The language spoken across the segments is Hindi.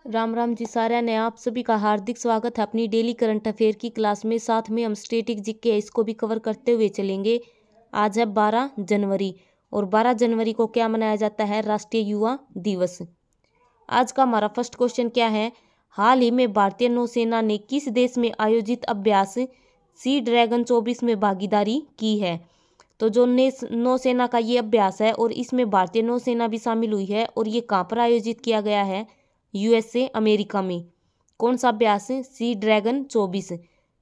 राम राम जी सारा ने आप सभी का हार्दिक स्वागत है अपनी डेली करंट अफेयर की क्लास में। साथ में हम स्टैटिक जीके इसको भी कवर करते हुए चलेंगे। आज है 12 जनवरी और 12 जनवरी को क्या मनाया जाता है? राष्ट्रीय युवा दिवस। आज का हमारा फर्स्ट क्वेश्चन क्या है? हाल ही में भारतीय नौसेना ने किस देश में आयोजित अभ्यास सी ड्रैगन 24 में भागीदारी की है? तो जो नौसेना का ये अभ्यास है और इसमें भारतीय नौसेना भी शामिल हुई है और ये कहाँ पर आयोजित किया गया है? यूएसए अमेरिका में। कौन सा अभ्यास? Sea dragon 24।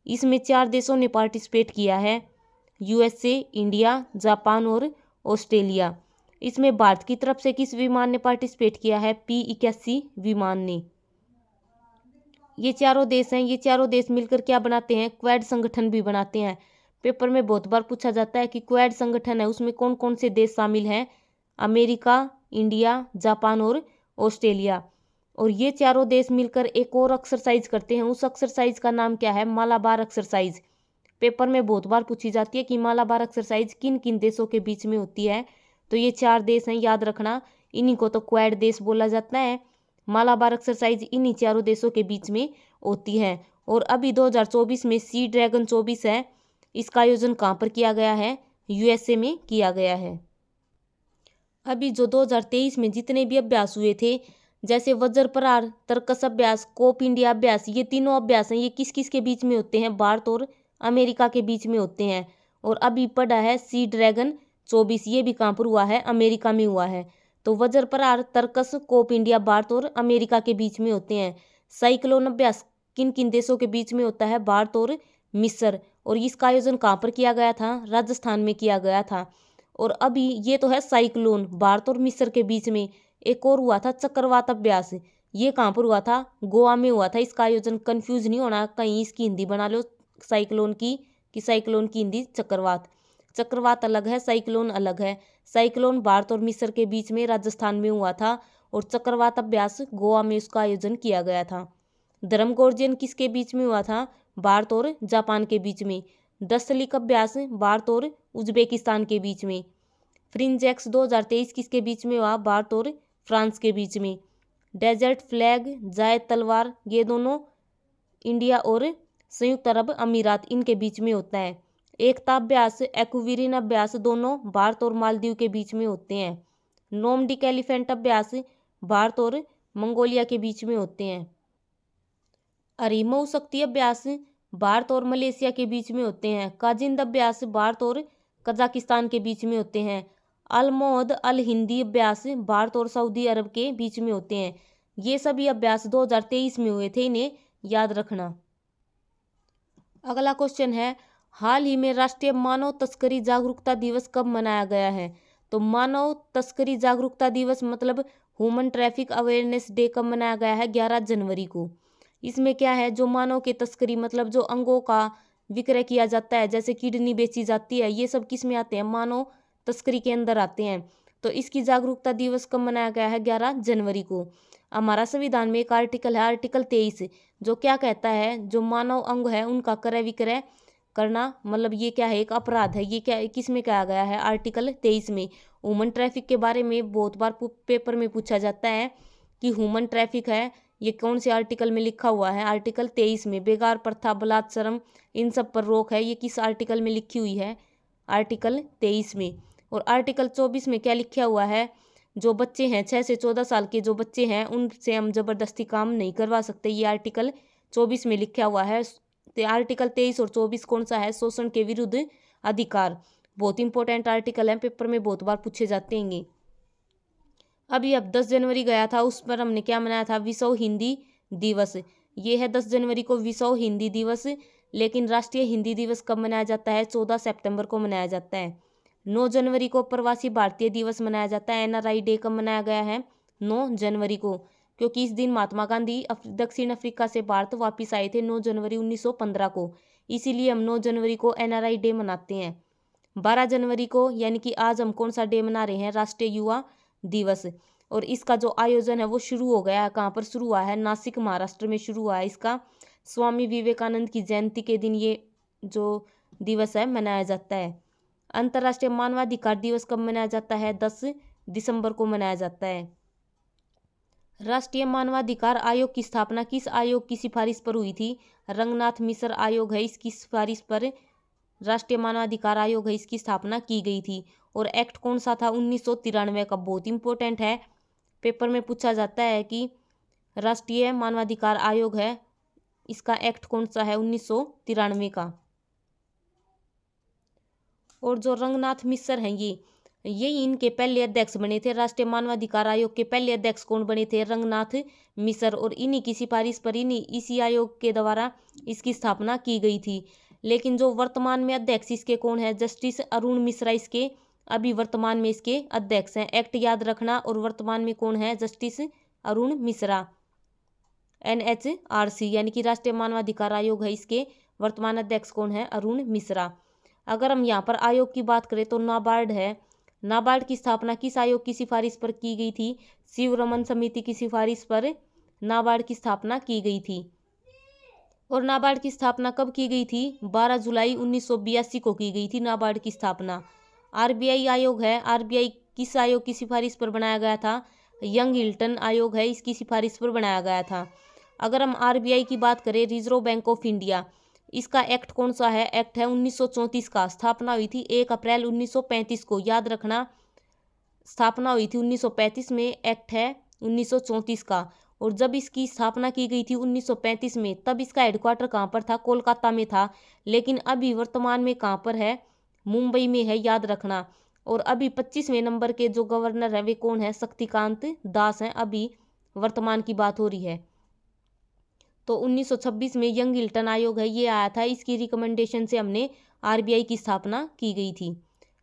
इसमें 4 देशों ने पार्टिसिपेट किया है, यूएसए, इंडिया, जापान और ऑस्ट्रेलिया। इसमें भारत की तरफ से किस विमान ने पार्टिसिपेट किया है? P-81 विमान ने। ये चारों देश हैं, ये चारों देश मिलकर क्या बनाते हैं? क्वाड संगठन भी बनाते हैं। पेपर में बहुत बार पूछा जाता है कि क्वाड संगठन है उसमें कौन कौन से देश शामिल हैं? अमेरिका, इंडिया, जापान और ऑस्ट्रेलिया। और ये चारों देश मिलकर एक और एक्सरसाइज करते हैं, उस एक्सरसाइज का नाम क्या है? मालाबार एक्सरसाइज। पेपर में बहुत बार पूछी जाती है कि मालाबार एक्सरसाइज किन किन देशों के बीच में होती है? तो ये 4 देश हैं, याद रखना। इन्हीं को तो क्वाड देश बोला जाता है। मालाबार एक्सरसाइज इन्हीं चारों देशों के बीच में होती है। और अभी 2024 में सी ड्रैगन 24 है, इसका आयोजन कहाँ पर किया गया है? यूएसए में किया गया है। अभी जो 2023 में जितने भी अभ्यास हुए थे, जैसे वज्र प्रहार, तर्कस अभ्यास, कोप इंडिया अभ्यास, ये तीनों अभ्यास हैं, ये किस किस के बीच में होते हैं? भारत और अमेरिका के बीच में होते हैं। और अभी पड़ा है सी ड्रैगन 24, ये भी कहाँ पर हुआ है? अमेरिका में हुआ है। तो वज्र प्रहार, तर्कस, कोप इंडिया भारत और अमेरिका के बीच में होते हैं। साइक्लोन अभ्यास किन किन देशों के बीच में होता है? भारत और मिस्र। और इसका आयोजन कहाँ पर किया गया था? राजस्थान में किया गया था। और अभी ये तो है साइक्लोन, भारत और मिस्र के बीच में। एक और हुआ था चक्रवात अभ्यास, ये कहाँ पर हुआ था? गोवा में हुआ था। इसका आयोजन, कंफ्यूज नहीं होना कहीं इसकी हिंदी बना लो साइक्लोन की, कि साइक्लोन की हिंदी चक्रवात। चक्रवात अलग है, साइक्लोन अलग है। साइक्लोन भारत और मिस्र के बीच में राजस्थान में हुआ था और चक्रवात अभ्यास गोवा में उसका आयोजन किया गया था। धर्मगोर्जन किसके बीच में हुआ था? भारत और जापान के बीच में। दस्तलिक अभ्यास भारत और उज्बेकिस्तान के बीच में। फ्रिंजेक्स 2023 किसके बीच में हुआ? भारत और फ्रांस के बीच में। डेजर्ट फ्लैग, जायद तलवार, ये दोनों इंडिया और संयुक्त अरब अमीरात, इनके बीच में होता है। एकता अभ्यास, एक्विरिन अभ्यास, दोनों भारत और मालदीव के बीच में होते हैं। नोमडिक एलिफेंट अभ्यास भारत और मंगोलिया के बीच में होते हैं। अरीमऊ शक्ति अभ्यास भारत और मलेशिया के बीच में होते हैं। काजिंद अभ्यास भारत और कजाकिस्तान के बीच में होते हैं। अलमोहद अल हिंदी अभ्यास भारत और सऊदी अरब के बीच में होते हैं। ये सभी अभ्यास 2023 में हुए थे, इन्हें याद रखना। अगला क्वेश्चन है, हाल ही में राष्ट्रीय मानव तस्करी जागरूकता दिवस कब मनाया गया है? तो मानव तस्करी जागरूकता दिवस मतलब ह्यूमन ट्रैफिक अवेयरनेस डे कब मनाया गया है? 11 जनवरी को। इसमें क्या है? जो मानव के तस्करी मतलब जो अंगों का विक्रय किया जाता है, जैसे किडनी बेची जाती है, ये सब किस में आते हैं? मानव तस्करी के अंदर आते हैं। तो इसकी जागरूकता दिवस कब मनाया गया है? 11 जनवरी को। हमारा संविधान में एक आर्टिकल है, आर्टिकल 23, जो क्या कहता है? जो मानव अंग है उनका क्रय विक्रय करना, मतलब ये क्या है? एक अपराध है। ये क्या किस में कहा गया है? आर्टिकल 23 में। ह्यूमन ट्रैफिक के बारे में बहुत बार पेपर में पूछा जाता है कि ह्यूमन ट्रैफिक है, ये कौन से आर्टिकल में लिखा हुआ है? आर्टिकल 23 में। बेगार प्रथा, बलात्सरम, इन सब पर रोक है, ये किस आर्टिकल में लिखी हुई है? आर्टिकल 23 में। और आर्टिकल 24 में क्या लिखा हुआ है? जो बच्चे हैं 6 से 14 साल के जो बच्चे हैं उनसे हम जबरदस्ती काम नहीं करवा सकते, ये आर्टिकल 24 में लिखा हुआ है। आर्टिकल 23 और 24 कौन सा है? शोषण के विरुद्ध अधिकार। बहुत इंपॉर्टेंट आर्टिकल है, पेपर में बहुत बार पूछे जाते हैं। अभी अब 10 जनवरी गया था, उस पर हमने क्या मनाया था? विश्व हिंदी दिवस। ये है 10 जनवरी को विश्व हिंदी दिवस। लेकिन राष्ट्रीय हिंदी दिवस कब मनाया जाता है? 14 सितंबर को मनाया जाता है। 9 जनवरी को प्रवासी भारतीय दिवस मनाया जाता है। एनआरआई डे कब मनाया गया है? 9 जनवरी को, क्योंकि इस दिन महात्मा गांधी दक्षिण अफ्रीका से भारत वापिस आए थे 9 जनवरी 1915 को, इसीलिए हम 9 जनवरी को एनआरआई डे मनाते हैं। 12 जनवरी को यानी कि आज हम कौन सा डे मना रहे हैं? राष्ट्रीय युवा दिवस। और इसका जो आयोजन है वो शुरू हो गया है, कहाँ पर शुरू हुआ है? नासिक, महाराष्ट्र में शुरू हुआ है इसका। स्वामी विवेकानंद की जयंती के दिन ये जो दिवस है मनाया जाता है। अंतर्राष्ट्रीय मानवाधिकार दिवस कब मनाया जाता है? 10 दिसंबर को मनाया जाता है। राष्ट्रीय मानवाधिकार आयोग की स्थापना किस आयोग की सिफारिश पर हुई थी? रंगनाथ मिश्र आयोग है इसकी सिफारिश पर राष्ट्रीय मानवाधिकार आयोग है इसकी स्थापना की गई थी। और एक्ट कौन सा था? 1993 का। बहुत इंपॉर्टेंट है, पेपर में पूछा जाता है कि राष्ट्रीय मानवाधिकार आयोग है इसका एक्ट कौन सा है? 1993 का। और जो रंगनाथ मिश्र हैं ये इनके पहले अध्यक्ष बने थे। राष्ट्रीय मानवाधिकार आयोग के पहले अध्यक्ष कौन बने थे? रंगनाथ मिश्र। और इन्हीं की सिफारिश पर इसी आयोग के द्वारा इसकी स्थापना की गई थी। लेकिन जो वर्तमान में अध्यक्ष इसके कौन है? जस्टिस अरुण मिश्रा इसके अभी वर्तमान में इसके अध्यक्ष हैं। एक्ट याद रखना। और वर्तमान में कौन है? जस्टिस अरुण मिश्रा। NHRC यानी कि राष्ट्रीय मानवाधिकार आयोग है इसके वर्तमान अध्यक्ष कौन है? अरुण मिश्रा। अगर हम यहाँ पर आयोग की बात करें तो नाबार्ड है। नाबार्ड की स्थापना किस आयोग की सिफारिश पर की गई थी? शिवरमन समिति की सिफारिश पर नाबार्ड की स्थापना की गई थी। और नाबार्ड की स्थापना कब की गई थी? 12 जुलाई 1982 को की गई थी नाबार्ड की स्थापना। RBI आयोग है। RBI किस आयोग की सिफारिश पर बनाया गया था? यंग हिल्टन आयोग है इसकी सिफारिश पर बनाया गया था। अगर हम RBI की बात करें, रिजर्व बैंक ऑफ इंडिया, इसका एक्ट कौन सा है? एक्ट है 1934 का। स्थापना हुई थी 1 अप्रैल 1935 को। याद रखना, स्थापना हुई थी 1935 में, एक्ट है 1934 का। और जब इसकी स्थापना की गई थी 1935 में, तब इसका हेडक्वार्टर कहाँ पर था? कोलकाता में था। लेकिन अभी वर्तमान में कहाँ पर है? मुंबई में है, याद रखना। और अभी 25वें नंबर के जो गवर्नर है वे कौन है? शक्तिकांत दास हैं। अभी वर्तमान की बात हो रही है। तो 1926 में यंग हिल्टन आयोग है ये आया था। इसकी रिकमेंडेशन से हमने RBI की स्थापना की गई थी।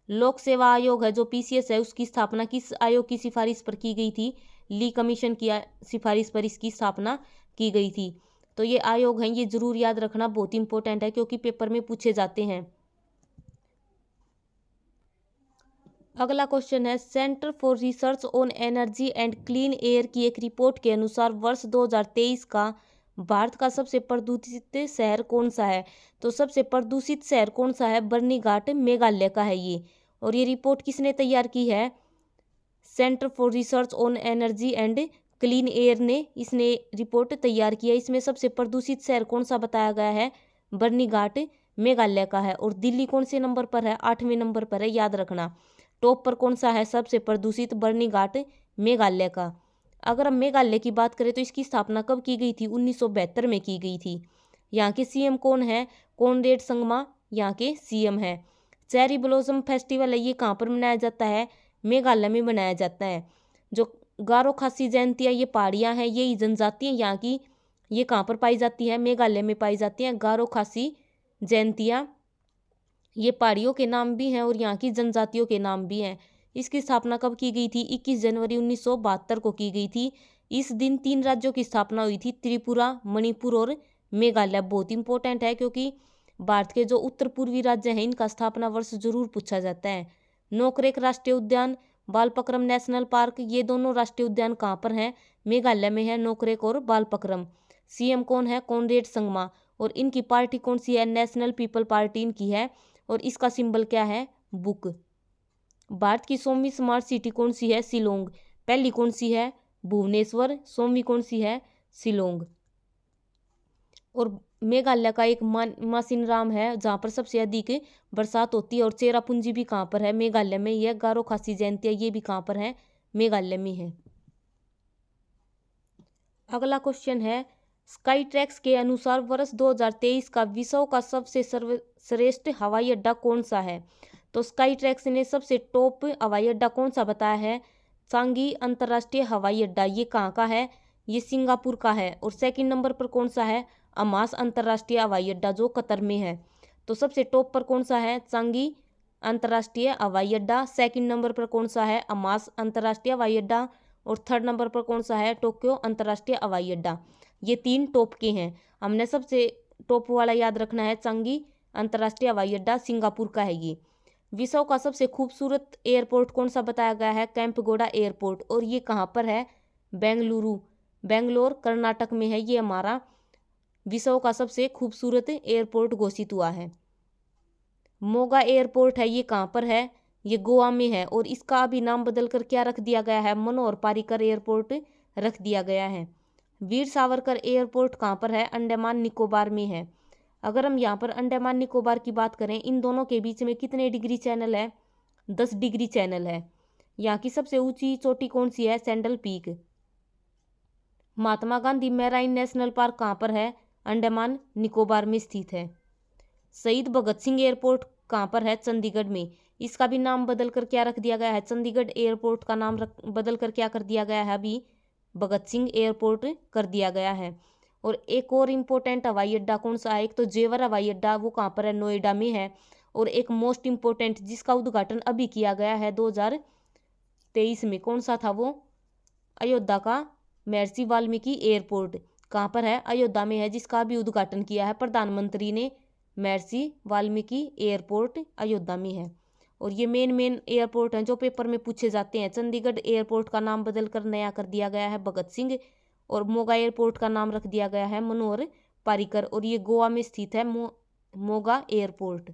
लोक सेवा आयोग है जो PCS है उसकी स्थापना किस आयोग की सिफारिश पर की गई थी? ली कमीशन की सिफारिश पर इसकी स्थापना की गई थी। तो ये आयोग हैं, ये जरूर याद रखना, बहुत इंपॉर्टेंट है क्योंकि पेपर में पूछे जाते हैं। अगला क्वेश्चन है, centre for research on energy and clean air की एक रिपोर्ट के अनुसार वर्ष 2023 का भारत का सबसे प्रदूषित शहर कौन सा है? तो सबसे प्रदूषित शहर कौन सा है? बर्नीघाट मेघालय का है ये। और ये रिपोर्ट किसने तैयार की है? Centre for research on energy and clean air ने इसने रिपोर्ट तैयार की है। इसमें सबसे प्रदूषित शहर कौन सा बताया गया है? बर्नीघाट मेघालय का है। और दिल्ली कौन से नंबर पर है? 8वें नंबर पर है, याद रखना। टॉप पर कौन सा है सबसे प्रदूषित? बर्नीघाट मेघालय का। अगर हम मेघालय की बात करें तो इसकी स्थापना कब की गई थी? 1972 में की गई थी। यहाँ के CM कौन है? कॉनरेड संगमा यहाँ के CM है। चेरी ब्लॉसम फेस्टिवल है ये कहाँ पर मनाया जाता है? मेघालय में मनाया जाता है। जो गारो खासी जयंती है, ये पहाड़ियाँ हैं, ये जनजातियाँ यहाँ की, ये कहाँ पर पाई जाती है? मेघालय में पाई जाती हैं गारो खासी जयंतियाँ। ये पहाड़ियों के नाम भी हैं और यहाँ की जनजातियों के नाम भी हैं। इसकी स्थापना कब की गई थी? 21 जनवरी 1972 को की गई थी। इस दिन 3 राज्यों की स्थापना हुई थी, त्रिपुरा, मणिपुर और मेघालय। बहुत इंपॉर्टेंट है क्योंकि भारत के जो उत्तर पूर्वी राज्य हैं इनका स्थापना वर्ष जरूर पूछा जाता है। नोकरेक राष्ट्रीय उद्यान, बालपक्रम नेशनल पार्क, ये दोनों राष्ट्रीय उद्यान कहाँ पर हैं? मेघालय में है, नोकरेक और बालपक्रम। CM कौन है? कॉनरेड संगमा। और इनकी पार्टी कौन सी है? नेशनल पीपल पार्टी इनकी है। और इसका सिंबल क्या है? बुक। भारत की 100वीं स्मार्ट सिटी कौन सी है? शिलोंग। पहली कौन सी है? भुवनेश्वर। 100वीं कौन सी है? शिलोंग। और मेघालय का एक मासिनराम है जहाँ पर सबसे अधिक बरसात होती है। और चेरापूंजी भी कहाँ पर है? मेघालय में। यह गारो खासी जयंती ये भी कहाँ पर है? मेघालय में है। अगला क्वेश्चन है, स्काई ट्रैक्स के अनुसार वर्ष 2023 का विश्व का सबसे सर्वश्रेष्ठ हवाई अड्डा कौन सा है? तो स्काई ट्रैक्स ने सबसे टॉप हवाई अड्डा कौन सा बताया है? चांगी अंतर्राष्ट्रीय हवाई अड्डा। ये कहाँ का है? ये सिंगापुर का है। और सेकंड नंबर पर कौन सा है? अमास अंतर्राष्ट्रीय हवाई अड्डा जो कतर में है। तो सबसे टॉप पर कौन सा है? चांगी अंतर्राष्ट्रीय हवाई अड्डा। सेकंड नंबर पर कौन सा है? अमास अंतर्राष्ट्रीय हवाई अड्डा। और थर्ड नंबर पर कौन सा है? टोक्यो अंतर्राष्ट्रीय हवाई अड्डा। ये 3 टॉप के हैं। हमने सबसे टॉप वाला याद रखना है, चांगी अंतर्राष्ट्रीय हवाई अड्डा सिंगापुर का है ये। विश्व का सबसे खूबसूरत एयरपोर्ट कौन सा बताया गया है? कैंपगोड़ा एयरपोर्ट। और ये कहाँ पर है? बेंगलुरु, बेंगलोर कर्नाटक में है। ये हमारा विश्व का सबसे खूबसूरत एयरपोर्ट घोषित हुआ है। मोगा एयरपोर्ट है, ये कहाँ पर है? ये गोवा में है। और इसका अभी नाम बदलकर क्या रख दिया गया है? मनोहर पारिकर एयरपोर्ट रख दिया गया है। वीर सावरकर एयरपोर्ट कहाँ पर है? अंडमान निकोबार में है। अगर हम यहाँ पर अंडमान निकोबार की बात करें, इन दोनों के बीच में कितने डिग्री चैनल है? 10 डिग्री चैनल है। यहाँ की सबसे ऊंची चोटी कौन सी है? Saddle peak. Mahatma Gandhi marine national park कहाँ पर है? अंडमान निकोबार में स्थित है। शहीद भगत सिंह एयरपोर्ट कहाँ पर है? चंडीगढ़ में। इसका भी नाम बदल कर क्या रख दिया गया है? चंडीगढ़ एयरपोर्ट का नाम बदल कर क्या कर दिया गया है? अभी भगत सिंह एयरपोर्ट कर दिया गया है। और एक और इम्पोर्टेंट हवाई अड्डा कौन सा है? एक तो जेवर हवाई अड्डा, वो कहाँ पर है? नोएडा में है। और एक मोस्ट इम्पोर्टेंट जिसका उद्घाटन अभी किया गया है 2023 में, कौन सा था वो? अयोध्या का महर्षि वाल्मीकि एयरपोर्ट कहाँ पर है? अयोध्या में है, जिसका भी उद्घाटन किया है प्रधानमंत्री ने। महर्षि वाल्मीकि एयरपोर्ट अयोध्या में है। और ये मेन एयरपोर्ट हैं जो पेपर में पूछे जाते हैं। चंडीगढ़ एयरपोर्ट का नाम बदलकर नया कर दिया गया है भगत सिंह, और मोगा एयरपोर्ट का नाम रख दिया गया है मनोहर पारिकर, और ये गोवा में स्थित है मोगा एयरपोर्ट।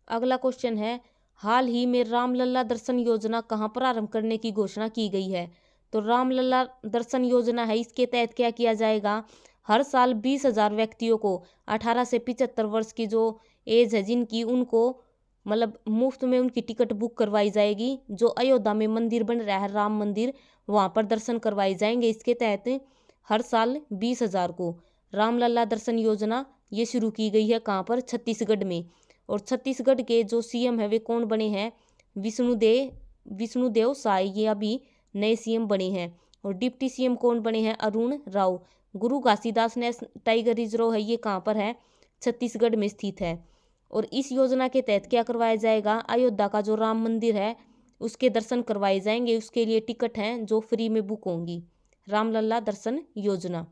अगला क्वेश्चन है, हाल ही में रामलला दर्शन योजना कहाँ प्रारंभ करने की घोषणा की गई है? तो रामलला दर्शन योजना है, इसके तहत क्या किया जाएगा? हर साल 20,000 व्यक्तियों को 18 से 75 वर्ष की जो एज है जिनकी, उनको मतलब मुफ्त में उनकी टिकट बुक करवाई जाएगी। जो अयोध्या में मंदिर बन रहा है राम मंदिर, वहाँ पर दर्शन करवाए जाएंगे। इसके तहत हर साल 20,000 को रामलला दर्शन योजना ये शुरू की गई है। कहाँ पर? छत्तीसगढ़ में। और छत्तीसगढ़ के जो सीएम है वे कौन बने हैं? विष्णुदेव साय, ये अभी नए सीएम बने हैं। और डिप्टी सीएम कौन बने हैं? अरुण राव। गुरु घासीदास नेशनल टाइगर रिजर्व है, ये कहाँ पर है? छत्तीसगढ़ में स्थित है। और इस योजना के तहत क्या करवाया जाएगा? अयोध्या का जो राम मंदिर है उसके दर्शन करवाए जाएंगे। उसके लिए टिकट हैं जो फ्री में बुक होंगी। रामलला दर्शन योजना।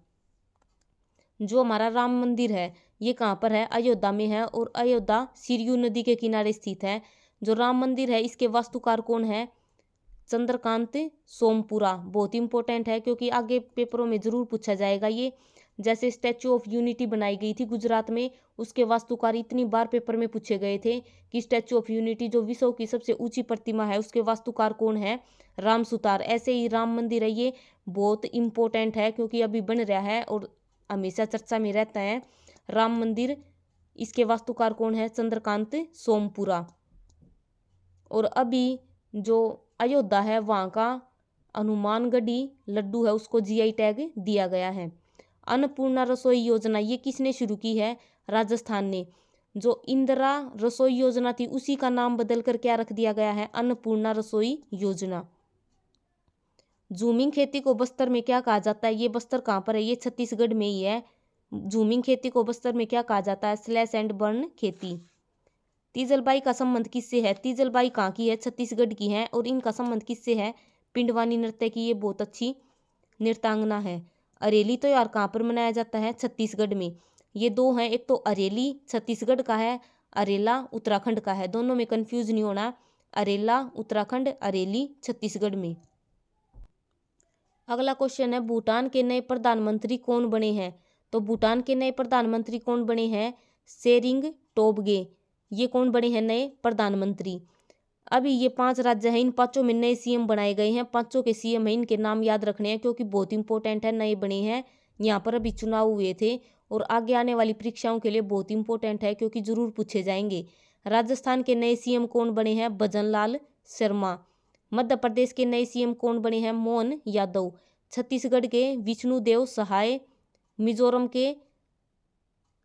जो हमारा राम मंदिर है ये कहाँ पर है? अयोध्या में है, और अयोध्या सरयू नदी के किनारे स्थित है। जो राम मंदिर है इसके वास्तुकार कौन है? चंद्रकांत सोमपुरा। बहुत इंपॉर्टेंट है क्योंकि आगे पेपरों में जरूर पूछा जाएगा ये। जैसे स्टैचू ऑफ यूनिटी बनाई गई थी गुजरात में, उसके वास्तुकार इतनी बार पेपर में पूछे गए थे कि स्टैचू ऑफ यूनिटी जो विश्व की सबसे ऊंची प्रतिमा है उसके वास्तुकार कौन है? राम सुतार। ऐसे ही राम मंदिर है, ये बहुत इंपॉर्टेंट है क्योंकि अभी बन रहा है और हमेशा चर्चा में रहता है राम मंदिर। इसके वास्तुकार कौन है? चंद्रकांत सोमपुरा। और अभी जो अयोध्या है वहाँ का हनुमानगढ़ी लड्डू है उसको जीआई टैग दिया गया है। अन्नपूर्णा रसोई योजना ये किसने शुरू की है? राजस्थान ने। जो इंदिरा रसोई योजना थी उसी का नाम बदलकर क्या रख दिया गया है? अन्नपूर्णा रसोई योजना। झूमिंग खेती को बस्तर में क्या कहा जाता है? ये बस्तर कहाँ पर है? ये छत्तीसगढ़ में ही है। झूमिंग खेती को बस्तर में क्या कहा जाता है? स्लैश एंड बर्न खेती। तीजलबाई का संबंध किससे है? तीजलबाई कहाँ की है? छत्तीसगढ़ की है। और इनका संबंध किससे है? पिंडवानी नृत्य की ये बहुत अच्छी नृत्यांगना है। अरेली त्योहार कहाँ पर मनाया जाता है? छत्तीसगढ़ में। ये दो हैं, एक तो अरेली छत्तीसगढ़ का है, अरेला उत्तराखंड का है। दोनों में कंफ्यूज नहीं होना। अरेला उत्तराखंड, अरेली छत्तीसगढ़ में। अगला क्वेश्चन है, भूटान के नए प्रधानमंत्री कौन बने हैं? तो भूटान के नए प्रधानमंत्री कौन बने हैं? शेरिंग टोबगे। ये कौन बने हैं नए प्रधानमंत्री? अभी ये 5 राज्य हैं, इन 5 में नए सीएम बनाए गए हैं। 5 के सीएम हैं, इनके नाम याद रखने हैं क्योंकि बहुत इंपॉर्टेंट है, नए बने हैं। यहाँ पर अभी चुनाव हुए थे और आगे आने वाली परीक्षाओं के लिए बहुत इंपॉर्टेंट है क्योंकि जरूर पूछे जाएंगे। राजस्थान के नए सीएम कौन बने हैं? भजनलाल शर्मा। मध्य प्रदेश के नए सीएम कौन बने हैं? मोहन यादव। छत्तीसगढ़ के विष्णुदेव सहाय। मिजोरम के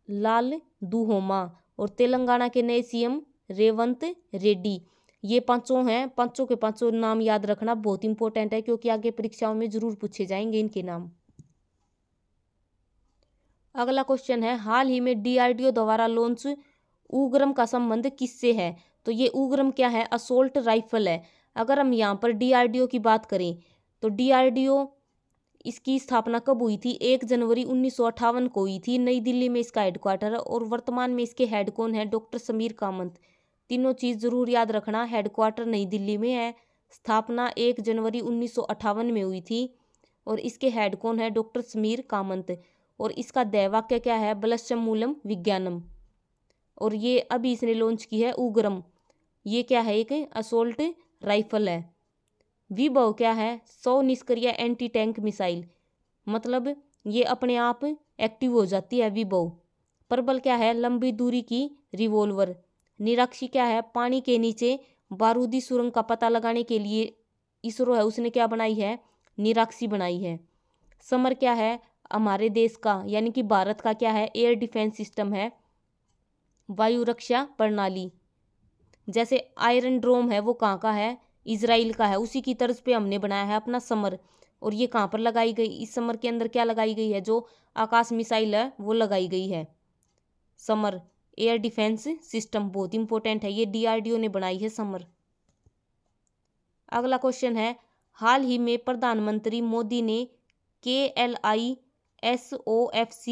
लाल दुहोमा। और तेलंगाना के नए सीएम रेवंत रेड्डी। ये 5 हैं, 5 के 5 नाम याद रखना बहुत इंपॉर्टेंट है क्योंकि आगे परीक्षाओं में जरूर पूछे जाएंगे इनके नाम। अगला क्वेश्चन है, हाल ही में डीआरडीओ द्वारा लॉन्च उग्रम का संबंध किससे है? तो ये उग्रम क्या है? असोल्ट राइफल है। अगर हम यहाँ पर डीआरडीओ की बात करें तो डीआरडीओ इसकी स्थापना कब हुई थी? 1 जनवरी 1958 को हुई थी। नई दिल्ली में इसका हेडक्वार्टर है और वर्तमान में इसके हेड कौन है? डॉक्टर समीर कामत। तीनों चीज़ जरूर याद रखना। हेडक्वार्टर नई दिल्ली में है, स्थापना 1 जनवरी 1958 में हुई थी और इसके हेड कौन है? डॉक्टर समीर कामत। और इसका ध्येयवाक्य क्या है? बलश्यम मूलम विज्ञानम। और ये अभी इसने लॉन्च की है उग्रम। ये क्या है? एक असोल्ट राइफल है। विभव क्या है, 100 निष्क्रिय एंटी टैंक मिसाइल, मतलब ये अपने आप एक्टिव हो जाती है विभव। प्रबल क्या है, लंबी दूरी की रिवॉल्वर। निराक्षी क्या है, पानी के नीचे बारूदी सुरंग का पता लगाने के लिए इसरो है उसने क्या बनाई है, निराक्षी बनाई है। समर क्या है, हमारे देश का यानी कि भारत का क्या है, एयर डिफेंस सिस्टम है, वायु रक्षा प्रणाली। जैसे आयरन ड्रोम है वो कहाँ का है, इजराइल का है, उसी की तर्ज पे हमने बनाया है अपना समर। और ये कहाँ पर लगाई गई, इस समर के अंदर क्या लगाई गई है, जो आकाश मिसाइल है वो लगाई गई है। समर एयर डिफेंस सिस्टम बहुत इंपॉर्टेंट है, ये डीआरडीओ ने बनाई है समर। अगला क्वेश्चन है, हाल ही में प्रधानमंत्री मोदी ने KLISOFC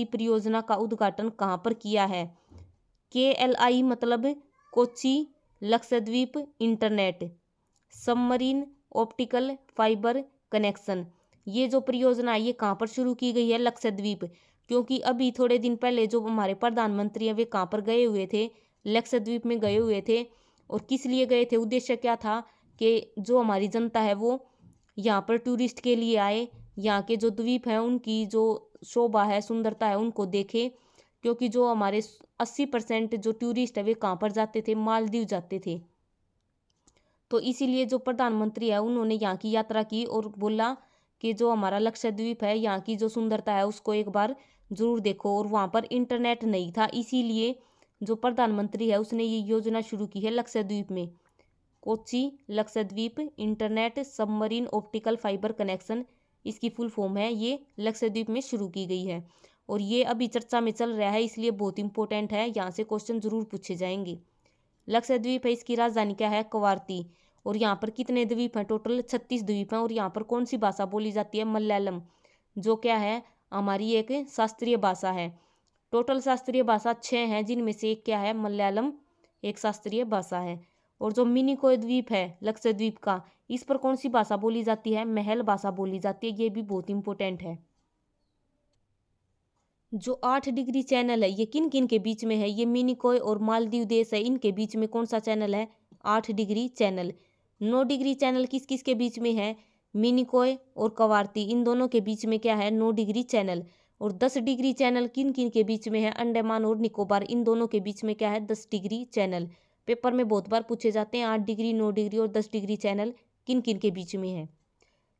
परियोजना का उद्घाटन कहाँ पर किया है। KLI मतलब Kochi Lakshadweep internet submarine optical fibre connection. ये जो परियोजना है ये कहाँ पर शुरू की गई है, लक्षद्वीप। क्योंकि अभी थोड़े दिन पहले जो हमारे प्रधानमंत्री हैं वे कहाँ पर गए हुए थे, लक्षद्वीप में गए हुए थे। और किस लिए गए थे, उद्देश्य क्या था कि जो हमारी जनता है वो यहाँ पर टूरिस्ट के लिए आए, यहाँ के जो द्वीप हैं उनकी जो शोभा है, सुंदरता है, उनको देखे। क्योंकि जो हमारे 80% जो टूरिस्ट है वे कहाँ पर जाते थे, मालदीव जाते थे। तो इसीलिए जो प्रधानमंत्री है उन्होंने यहाँ की यात्रा की और बोला कि जो हमारा लक्षद्वीप है यहाँ की जो सुंदरता है उसको एक बार जरूर देखो। और वहाँ पर इंटरनेट नहीं था, इसीलिए जो प्रधानमंत्री है उसने ये योजना शुरू की है लक्षद्वीप में, Kochi Lakshadweep internet submarine optical fibre connection, इसकी फुल फॉर्म है, ये लक्षद्वीप में शुरू की गई है। और ये अभी चर्चा में चल रहा है, इसलिए बहुत इंपॉर्टेंट है, यहाँ से क्वेश्चन जरूर पूछे जाएंगे। लक्षद्वीप है, इसकी राजधानी क्या है, कवारती। और यहाँ पर कितने द्वीप हैं, टोटल 36 द्वीप हैं। और यहाँ पर कौन सी भाषा बोली जाती है, मलयालम, जो क्या है हमारी एक शास्त्रीय भाषा है। टोटल शास्त्रीय भाषा 6 हैं, जिनमें से एक क्या है, मलयालम एक शास्त्रीय भाषा है। और जो मिनिकोय द्वीप है लक्षद्वीप का, इस पर कौन सी भाषा बोली जाती है, महल भाषा बोली जाती है, ये भी बहुत इंपॉर्टेंट है। जो 8 डिग्री चैनल है ये किन किन के बीच में है, ये मिनिकोय और मालदीव देश है, इनके बीच में कौन सा चैनल है, 8 डिग्री चैनल। 9 डिग्री चैनल किस किस के बीच में है, मिनिकोय और कवारती, इन दोनों के बीच में क्या है, 9 डिग्री चैनल। और 10 डिग्री चैनल किन किन के बीच में है, अंडमान और निकोबार, इन दोनों के बीच में क्या है, 10 डिग्री चैनल। पेपर में बहुत बार पूछे जाते हैं 8 डिग्री, 9 डिग्री और 10 डिग्री चैनल किन किन के बीच में है।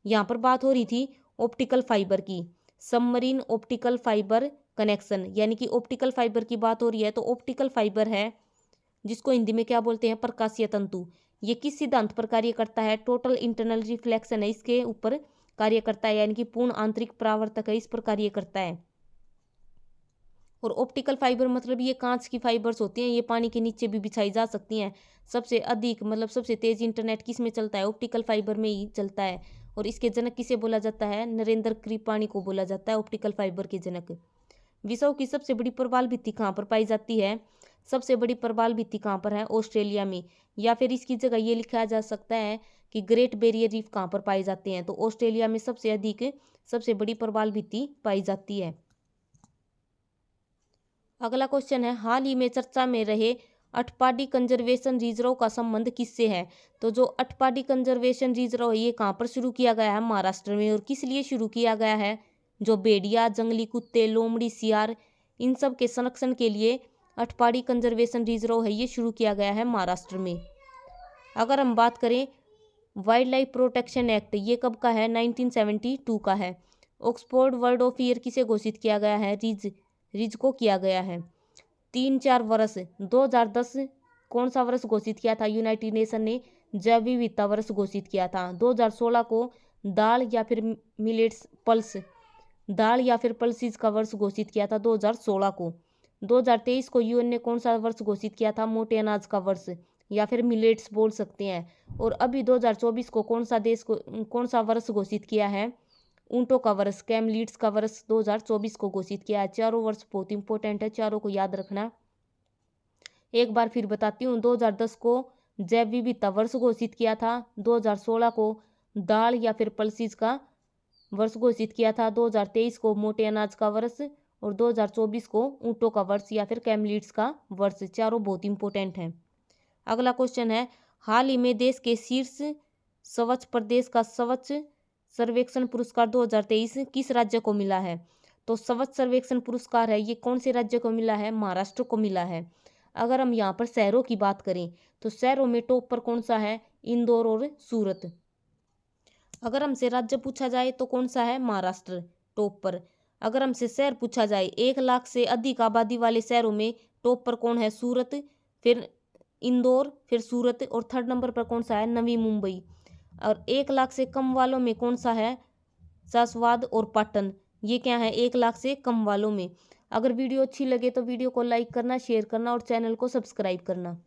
यहाँ पर बात हो रही थी ऑप्टिकल फाइबर की, सबमरीन ऑप्टिकल फाइबर कनेक्शन, यानी कि ऑप्टिकल फाइबर की बात हो रही है। तो ऑप्टिकल फाइबर है जिसको हिंदी में क्या बोलते हैं, प्रकाशीय तंतु। ये किस सिद्धांत पर कार्य करता है, टोटल इंटरनल रिफ्लेक्शन है, इसके ऊपर कार्य करता है, यानी कि पूर्ण आंतरिक परावर्तक है, इस पर कार्य करता है। और ऑप्टिकल फाइबर मतलब ये कांच की फाइबर्स होती हैं, ये पानी के नीचे भी बिछाई जा सकती हैं। सबसे अधिक मतलब सबसे तेज इंटरनेट किस में चलता है, ऑप्टिकल फाइबर में ही चलता है। और इसके जनक किसे बोला जाता है, नरेंद्र कृपाणी को बोला जाता है ऑप्टिकल फाइबर के जनक। विश्व की सबसे बड़ी प्रवाल भित्ति कहाँ पर पाई जाती है, सबसे बड़ी प्रवाल भित्ति कहाँ पर है, ऑस्ट्रेलिया में। या फिर इसकी जगह ये लिखा जा सकता है कि ग्रेट बैरियर रीफ कहाँ पर पाए जाते हैं, तो ऑस्ट्रेलिया में सबसे अधिक सबसे बड़ी प्रवाल भित्ति पाई जाती है। अगला क्वेश्चन है, हाल ही में चर्चा में रहे अटपाडी कंजर्वेशन रिजर्व का संबंध किससे है। तो जो अटपाडी कंजर्वेशन रिजर्व है ये कहाँ पर शुरू किया गया है, महाराष्ट्र में। और किस लिए शुरू किया गया है, जो भेड़िया, जंगली कुत्ते, लोमड़ी, सियार, इन सब के संरक्षण के लिए अटपाडी कंजर्वेशन रिजर्व है ये शुरू किया गया है महाराष्ट्र में। अगर हम बात करें वाइल्ड लाइफ प्रोटेक्शन एक्ट, ये कब का है, 1972 का है। ऑक्सफोर्ड वर्ल्ड ऑफ ईयर किसे घोषित किया गया है, रिज को किया गया है। 3-4 वर्ष, 2010 कौन सा वर्ष घोषित किया था, यूनाइटेड नेशन ने जैव विविधता वर्ष घोषित किया था। 2016 को दाल या फिर मिलेट्स पल्स, दाल या फिर पल्सीज का वर्ष घोषित किया था 2016 को। 2023 को यूएन ने कौन सा वर्ष घोषित किया था, मोटे अनाज का वर्ष या फिर मिलेट्स बोल सकते हैं। और अभी 2024 को कौन सा वर्ष घोषित किया है, ऊंटों का वर्ष, कैमलीड्स का वर्ष 2024 को घोषित किया है। चारों वर्ष बहुत इंपॉर्टेंट है, चारों को याद रखना। एक बार फिर बताती हूँ, 2010 को जैव विविधता वर्ष घोषित किया था, 2016 को दाल या फिर पल्सीज का वर्ष घोषित किया था, 2023 को मोटे अनाज का वर्ष और 2024 को ऊंटों का वर्ष या फिर कैमलीड्स का वर्ष। चारों बहुत इंपॉर्टेंट हैं। अगला क्वेश्चन है, हाल ही में देश के शीर्ष स्वच्छ प्रदेश का स्वच्छ सर्वेक्षण पुरस्कार 2023 किस राज्य को मिला है? तो स्वच्छ सर्वेक्षण पुरस्कार है ये कौन से राज्य को मिला है? महाराष्ट्र को मिला है। अगर हम यहाँ पर शहरों की बात करें तो शहरों में टॉप पर कौन सा है? इंदौर और सूरत। अगर हमसे राज्य पूछा जाए तो कौन सा है? महाराष्ट्र टॉप पर। अगर हमसे शहर पूछा जाए 1 लाख से अधिक आबादी वाले शहरों में टॉप पर कौन है? सूरत, फिर इंदौर, फिर सूरत और थर्ड नंबर पर कौन सा है? नवी मुंबई। और 1 लाख से कम वालों में कौन सा है? सासवाद और पाटन। ये क्या है? 1 लाख से कम वालों में। अगर वीडियो अच्छी लगे तो वीडियो को लाइक करना, शेयर करना और चैनल को सब्सक्राइब करना।